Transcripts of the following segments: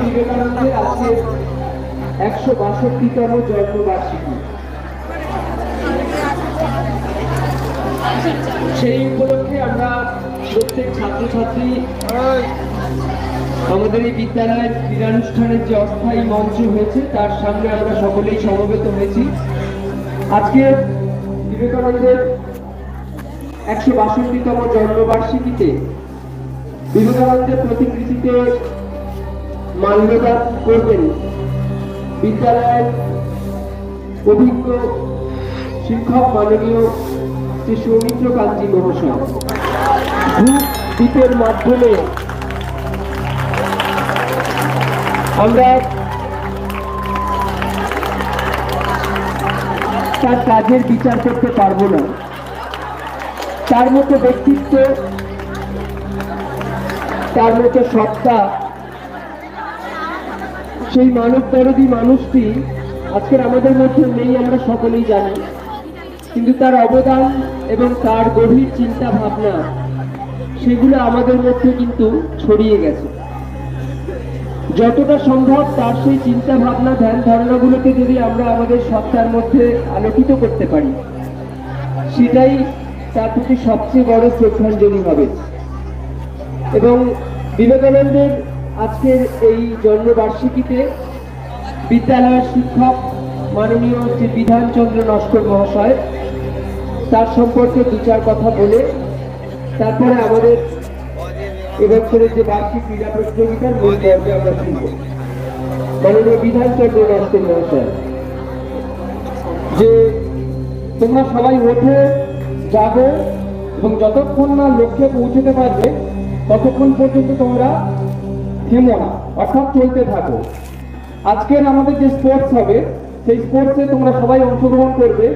বিবেকানন্দের আজকে 162তম জন্মবার্ষিকী। সেই উপলক্ষে আমরা প্রত্যেক ছাত্রছাত্রী আমাদের এই বিদ্যালয়ের ক্রীড়ানুষ্ঠানের যে অস্থায়ী মঞ্চ হয়েছে তার সামনে আমরা সকলেই সমবেত হয়েছি। আজকে বিবেকানন্দের 162তম জন্মবার্ষিকীতে বিবেকানন্দের প্রতিকৃতিতে মাল্যদান করবেন বিদ্যালয়ের অভিজ্ঞ শিক্ষক মাননীয় শ্রী সৌমিত্র কাঞ্জি মহাশয়। ধূপ দ্বীপের মাধ্যমে আমরা তার কাজের বিচার করতে পারবো না। তার মতো ব্যক্তিত্ব, তার মতো সত্তা, সেই মানবদরদী মানুষটি আজকের আমাদের মধ্যে নেই, আমরা সকলেই জানি। কিন্তু তার অবদান এবং তার গভীর চিন্তা ভাবনা সেগুলো আমাদের মধ্যে কিন্তু ছড়িয়ে গেছে। যতটা সম্ভব তার সেই চিন্তা ভাবনা ধ্যান ধারণাগুলোকে যদি আমরা আমাদের সত্তার মধ্যে আলোকিত করতে পারি, সেটাই তার প্রতি সবচেয়ে বড় শ্রদ্ধাঞ্জলি হবে। এবং বিবেকানন্দের আজকের এই জন্মবার্ষিকীতে বিদ্যালয়ের শিক্ষক মাননীয় শ্রী বিধানচন্দ্র নস্কর মহাশয় তার সম্পর্কে দু চার কথা বলে তারপরে আমাদের এবছরের যে বার্ষিক ক্রীড়া প্রতিযোগিতার মূল পর্বে আমরা শুনব। মাননীয় বিধানচন্দ্র নস্কর মহাশয়, যে তোমরা সবাই ওঠে যাবে এবং যতক্ষণ না লক্ষ্যে পৌঁছতে পারবে ততক্ষণ পর্যন্ত তোমরা থেমো না, অর্থাৎ চলতে থাকো। আজকের আমাদের যে স্পোর্টস হবে সেই স্পোর্টসে তোমরা সবাই অংশগ্রহণ করবে।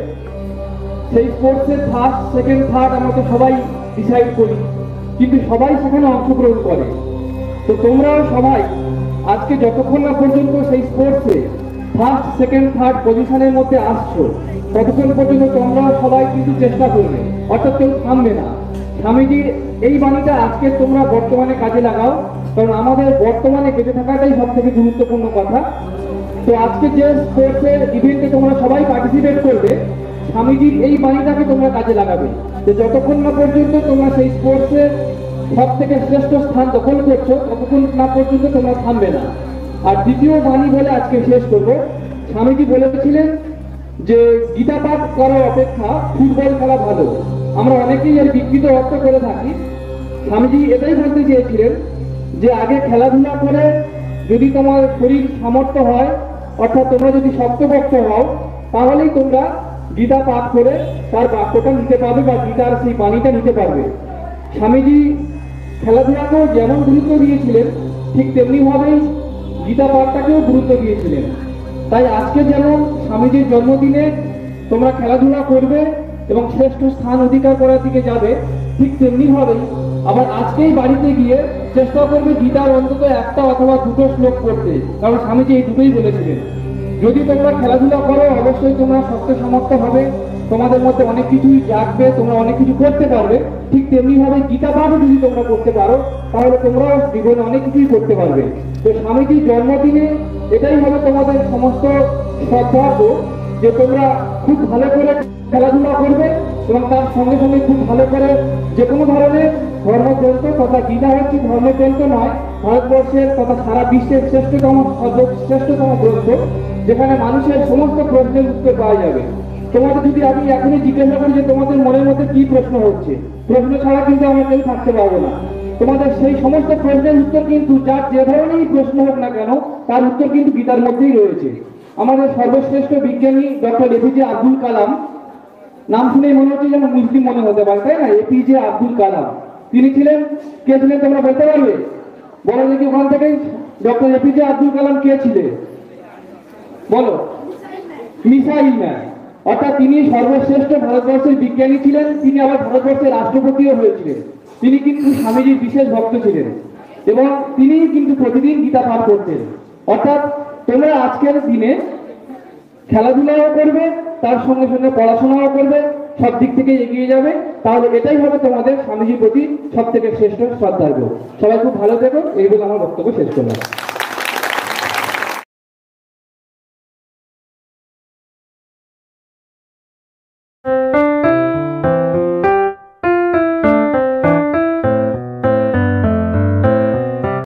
সেই স্পোর্টসের ফার্স্ট সেকেন্ড থার্ড আমরা তো সবাই ডিসাইড করি, কিন্তু সবাই সেখানে অংশগ্রহণ করে। তো তোমরাও সবাই আজকে যতক্ষণ না পর্যন্ত সেই স্পোর্টসে ফার্স্ট সেকেন্ড থার্ড পজিশনের মধ্যে আসছো ততক্ষণ পর্যন্ত তোমরাও সবাই কিন্তু চেষ্টা করবে, অর্থাৎ কেউ থামবে না। স্বামীজির এই বাণীটা আজকে তোমরা বর্তমানে কাজে লাগাও, কারণ আমাদের বর্তমানে বেঁচে থাকাটাই সব থেকে গুরুত্বপূর্ণ কথা। তো আজকে যে স্পোর্টসের ইভেন্টে তোমরা সবাই পার্টিসিপেট করবে, স্বামীজির এই বাণীটাকে তোমরা কাজে লাগাবে যে যতক্ষণ না পর্যন্ত তোমরা সেই স্পোর্টসের সব থেকে শ্রেষ্ঠ স্থান দখল করছো ততক্ষণ না পর্যন্ত তোমরা থামবে না। আর দ্বিতীয় বাণী বলে আজকে শেষ করবো। স্বামীজি বলেছিলেন যে গীতা পাঠ করার অপেক্ষা ফুটবল খেলা ভালো। আমরা অনেকেই এর বিকৃত অর্থ করে থাকি। স্বামীজি এটাই বলতে চেয়েছিলেন যে আগে খেলাধুলা করে যদি তোমার শরীর সামর্থ্য হয়, অর্থাৎ তোমরা যদি শক্তপোক্ত হও, তাহলেই তোমরা গীতা পাঠ করে তার বাক্যটা নিতে পারবে বা গীতার সেই বাণীটা নিতে পারবে। স্বামীজি খেলাধুলাকেও যেমন গুরুত্ব দিয়েছিলেন ঠিক তেমনি ভাবেই গীতা পাঠটাকেও গুরুত্ব দিয়েছিলেন। তাই আজকে যেমন স্বামীজির জন্মদিনে তোমরা খেলাধুলা করবে এবং শ্রেষ্ঠ স্থান অধিকার করার দিকে যাবে, ঠিক তেমনি ভাবেই আবার আজকেই বাড়িতে গিয়ে চেষ্টা করবে গীতার অন্তত একটা অথবা দুটো শ্লোক পড়তে, কারণ স্বামীজি এই দুটোই বলেছিলেন। যদি তোমরা খেলাধুলা করো অবশ্যই তোমরা শক্ত সামর্থ্য হবে, তোমাদের মধ্যে অনেক কিছুই জাগবে, তোমরা অনেক কিছু করতে পারবে। ঠিক তেমনি ভাবে গীতা পাঠও যদি তোমরা করতে পারো তাহলে তোমরাও জীবনে অনেক কিছুই করতে পারবে। তো স্বামীজির জন্মদিনে এটাই হবে তোমাদের সমস্ত সৌভাগ্য যে তোমরা খুব ভালো করে খেলাধুলা করবে এবং তার সঙ্গে সঙ্গে খুব ভালো করে যে কোনো ধরনের ধর্মগ্রন্থ তথা গীতা হচ্ছে ধর্মগ্রন্থ নয়, ভারতবর্ষের তথা সারা বিশ্বের শ্রেষ্ঠতম গ্রন্থ, যেখানে মানুষের সমস্ত প্রশ্নের উত্তর পাওয়া যাবে। তোমাদের যদি আমি এখনই জিজ্ঞাসা করি যে তোমাদের মনের মধ্যে কি প্রশ্ন হচ্ছে, প্রশ্ন ছাড়া কিন্তু আমরা কেউ থাকতে পারবো না। তোমাদের সেই সমস্ত প্রশ্নের উত্তর কিন্তু যার যে ধরনেরই প্রশ্ন হোক না কেন তার উত্তর কিন্তু গীতার মধ্যেই রয়েছে। আমাদের সর্বশ্রেষ্ঠ বিজ্ঞানী ডক্টর এপিজে আব্দুল কালাম, নাম শুনেই মনে হচ্ছে যেন মুসলিম মনে হতে পারে, তাই না? এপিজে আব্দুল কালাম তিনি ছিলেন, কে ছিলেন তোমরা বলতে পারবে? বলো দেখি ওখান থেকে, ডক্টর এপিজে আব্দুল কালাম কে ছিলেন বলো? মিসাইল ম্যান, অর্থাৎ তিনি সর্বশ্রেষ্ঠ ভারতবর্ষের বিজ্ঞানী ছিলেন। তিনি আবার ভারতবর্ষের রাষ্ট্রপতিও হয়েছিলেন। তিনি কিন্তু স্বামীজির বিশেষ ভক্ত ছিলেন এবং তিনি কিন্তু প্রতিদিন গীতা পাঠ করতেন। অর্থাৎ তোমরা আজকের দিনে খেলাধুলাও করবে, তার সঙ্গে সঙ্গে পড়াশোনাও করবে, সব দিক থেকে এগিয়ে যাবে, তাহলে এটাই হবে তোমাদের স্বামীজির প্রতি সব থেকে শ্রেষ্ঠ শ্রদ্ধার্ঘ্য। সবাই খুব ভালো থেকো, এই বলে আমার বক্তব্য শেষ করলাম।